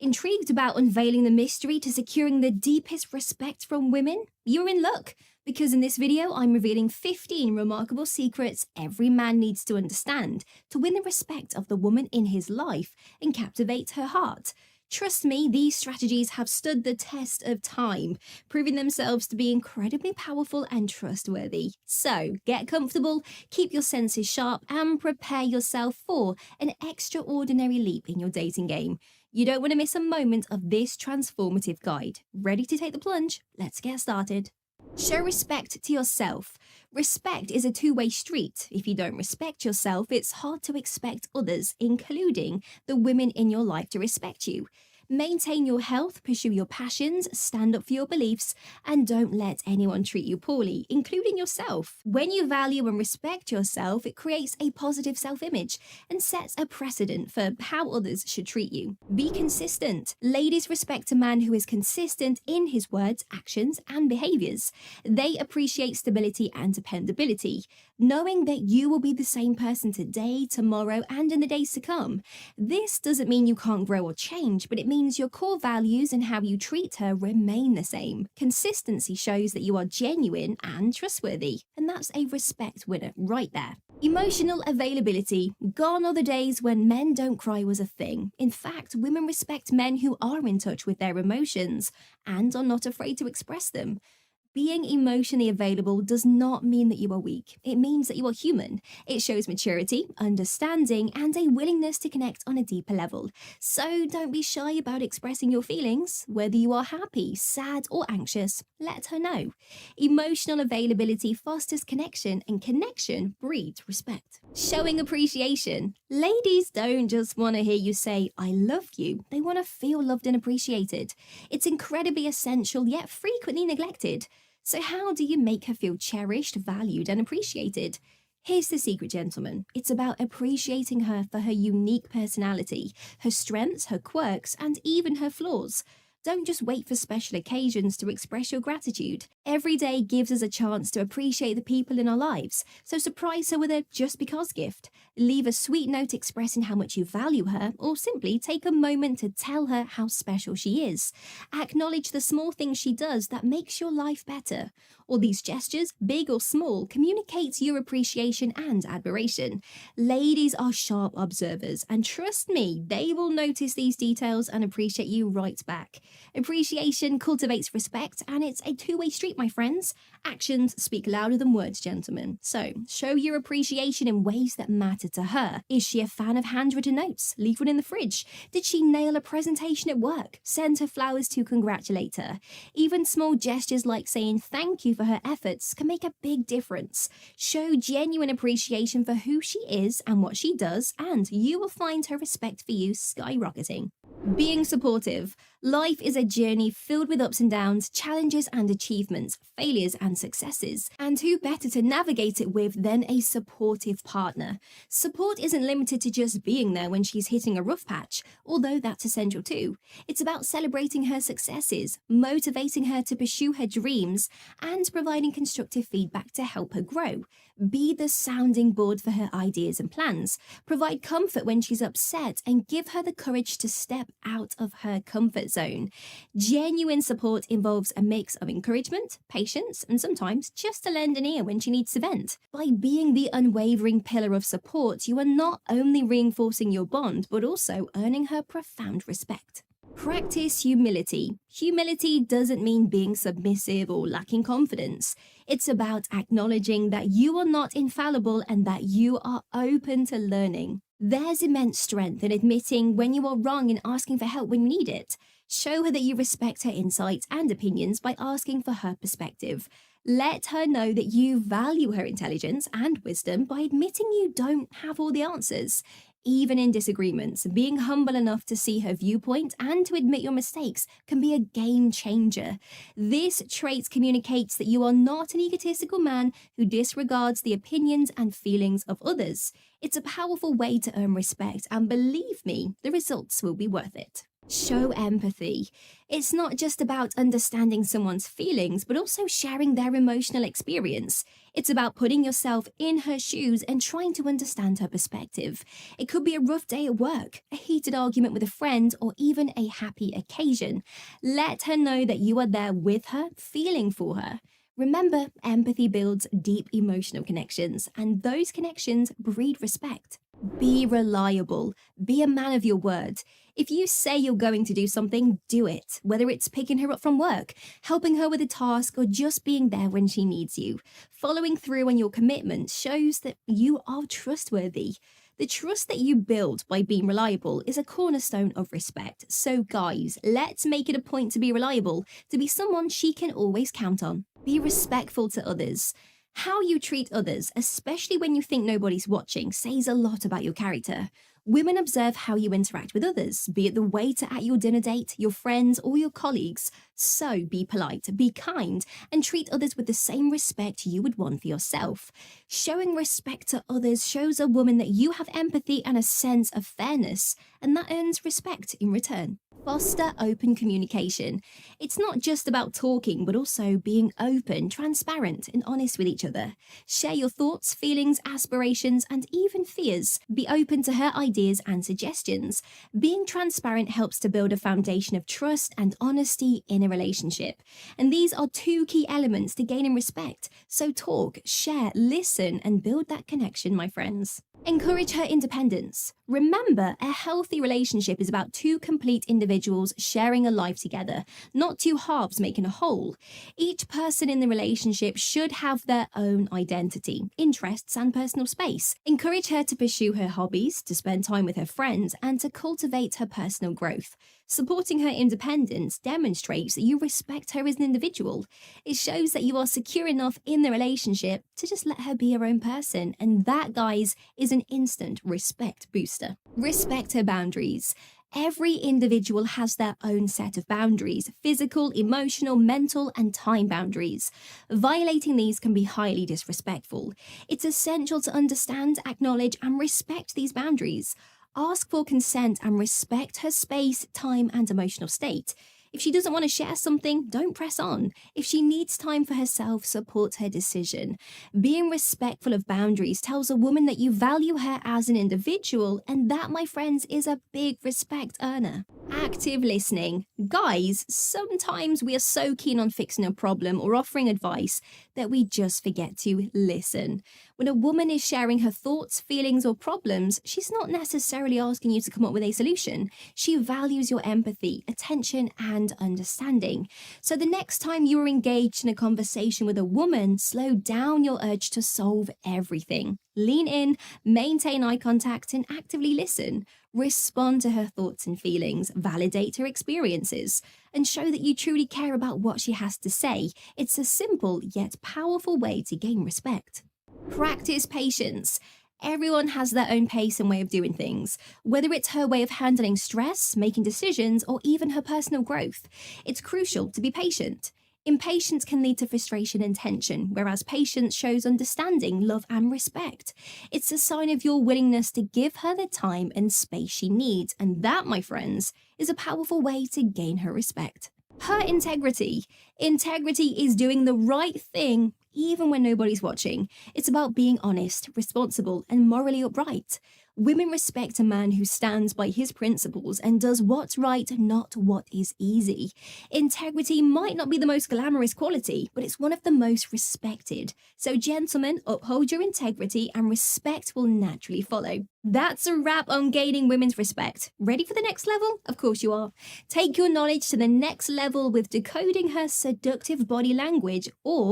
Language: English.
Intrigued about unveiling the mystery to securing the deepest respect from women? You're in luck, because in this video I'm revealing 15 remarkable secrets every man needs to understand to win the respect of the woman in his life and captivate her heart. Trust me, these strategies have stood the test of time, proving themselves to be incredibly powerful and trustworthy. So, get comfortable, keep your senses sharp, and prepare yourself for an extraordinary leap in your dating game. You don't want to miss a moment of this transformative guide. Ready to take the plunge? Let's get started. Show respect to yourself. Respect is a two-way street. If you don't respect yourself, it's hard to expect others, including the women in your life, to respect you. Maintain your health, pursue your passions, stand up for your beliefs, and don't let anyone treat you poorly, including yourself. When you value and respect yourself, it creates a positive self-image and sets a precedent for how others should treat you. Be consistent. Ladies respect a man who is consistent in his words, actions, and behaviors. They appreciate stability and dependability, knowing that you will be the same person today, tomorrow, and in the days to come. This doesn't mean you can't grow or change, but it means your core values and how you treat her remain the same. Consistency shows that you are genuine and trustworthy, and that's a respect winner right there. Emotional availability. Gone are the days when men don't cry was a thing. In fact, women respect men who are in touch with their emotions and are not afraid to express them. Being emotionally available does not mean that you are weak. It means that you are human. It shows maturity, understanding, and a willingness to connect on a deeper level. So don't be shy about expressing your feelings. Whether you are happy, sad, or anxious, let her know. Emotional availability fosters connection, and connection breeds respect. Showing appreciation. Ladies don't just want to hear you say, "I love you." They want to feel loved and appreciated. It's incredibly essential, yet frequently neglected. So how do you make her feel cherished, valued, and appreciated? Here's the secret, gentlemen. It's about appreciating her for her unique personality, her strengths, her quirks, and even her flaws. Don't just wait for special occasions to express your gratitude. Every day gives us a chance to appreciate the people in our lives, so surprise her with a just because gift. Leave a sweet note expressing how much you value her, or simply take a moment to tell her how special she is. Acknowledge the small things she does that makes your life better. All these gestures, big or small, communicate your appreciation and admiration. Ladies are sharp observers, and trust me, they will notice these details and appreciate you right back. Appreciation cultivates respect, and it's a two-way street, my friends. Actions speak louder than words, gentlemen. So, show your appreciation in ways that matter to her. Is she a fan of handwritten notes? Leave one in the fridge. Did she nail a presentation at work? Send her flowers to congratulate her. Even small gestures like saying thank you for her efforts can make a big difference. Show genuine appreciation for who she is and what she does, and you will find her respect for you skyrocketing. Being supportive. Life is a journey filled with ups and downs, challenges and achievements, failures and successes. And who better to navigate it with than a supportive partner? Support isn't limited to just being there when she's hitting a rough patch, although that's essential too. It's about celebrating her successes, motivating her to pursue her dreams, and providing constructive feedback to help her grow. Be the sounding board for her ideas and plans. Provide comfort when she's upset and give her the courage to step out of her comfort zone. Genuine support involves a mix of encouragement, patience, and sometimes just to lend an ear when she needs to vent. By being the unwavering pillar of support, you are not only reinforcing your bond, but also earning her profound respect. Practice humility. Humility doesn't mean being submissive or lacking confidence. It's about acknowledging that you are not infallible and that you are open to learning. There's immense strength in admitting when you are wrong and asking for help when you need it. Show her that you respect her insights and opinions by asking for her perspective. Let her know that you value her intelligence and wisdom by admitting you don't have all the answers. Even in disagreements, being humble enough to see her viewpoint and to admit your mistakes can be a game changer. This trait communicates that you are not an egotistical man who disregards the opinions and feelings of others. It's a powerful way to earn respect, and believe me, the results will be worth it. Show empathy. It's not just about understanding someone's feelings, but also sharing their emotional experience. It's about putting yourself in her shoes and trying to understand her perspective. It could be a rough day at work, a heated argument with a friend, or even a happy occasion. Let her know that you are there with her, feeling for her. Remember, empathy builds deep emotional connections, and those connections breed respect. Be reliable. Be a man of your word. If you say you're going to do something, do it. Whether it's picking her up from work, helping her with a task, or just being there when she needs you. Following through on your commitments shows that you are trustworthy. The trust that you build by being reliable is a cornerstone of respect. So guys, let's make it a point to be reliable, to be someone she can always count on. Be respectful to others. How you treat others, especially when you think nobody's watching, says a lot about your character. Women observe how you interact with others, be it the waiter at your dinner date, your friends, or your colleagues. So be polite, be kind, and treat others with the same respect you would want for yourself. Showing respect to others shows a woman that you have empathy and a sense of fairness, and that earns respect in return. Foster open communication. It's not just about talking, but also being open, transparent, and honest with each other. Share your thoughts, feelings, aspirations, and even fears. Be open to her ideas and suggestions. Being transparent helps to build a foundation of trust and honesty in a relationship. And these are two key elements to gaining respect. So talk, share, listen, and build that connection, my friends. Encourage her independence. Remember, a healthy relationship is about two complete individuals sharing a life together, not two halves making a whole. Each person in the relationship should have their own identity, interests, and personal space. Encourage her to pursue her hobbies, to spend time with her friends, and to cultivate her personal growth. Supporting her independence demonstrates that you respect her as an individual. It shows that you are secure enough in the relationship to just let her be her own person, and that, guys, is an instant respect booster. Respect her boundaries. Every individual has their own set of boundaries: physical, emotional, mental, and time boundaries. Violating these can be highly disrespectful. It's essential to understand, acknowledge, and respect these boundaries. Ask for consent and respect her space, time, and emotional state. If she doesn't want to share something, don't press on. If she needs time for herself, support her decision. Being respectful of boundaries tells a woman that you value her as an individual, and that, my friends, is a big respect earner. Active listening. Guys, sometimes we are so keen on fixing a problem or offering advice that we just forget to listen. When a woman is sharing her thoughts, feelings, or problems, she's not necessarily asking you to come up with a solution. She values your empathy, attention, and understanding. So the next time you are engaged in a conversation with a woman, slow down your urge to solve everything. Lean in, maintain eye contact, and actively listen. Respond to her thoughts and feelings, validate her experiences, and show that you truly care about what she has to say. It's a simple yet powerful way to gain respect. Practice patience. Everyone has their own pace and way of doing things, whether it's her way of handling stress, making decisions, or even her personal growth. It's crucial to be patient. Impatience can lead to frustration and tension, whereas patience shows understanding, love, and respect. It's a sign of your willingness to give her the time and space she needs, and that, my friends, is a powerful way to gain her respect. Her integrity. Integrity is doing the right thing even when nobody's watching. It's about being honest, responsible, and morally upright. Women respect a man who stands by his principles and does what's right, not what is easy. Integrity might not be the most glamorous quality, but it's one of the most respected. So gentlemen, uphold your integrity and respect will naturally follow. That's a wrap on gaining women's respect. Ready for the next level? Of course you are. Take your knowledge to the next level with decoding her seductive body language, or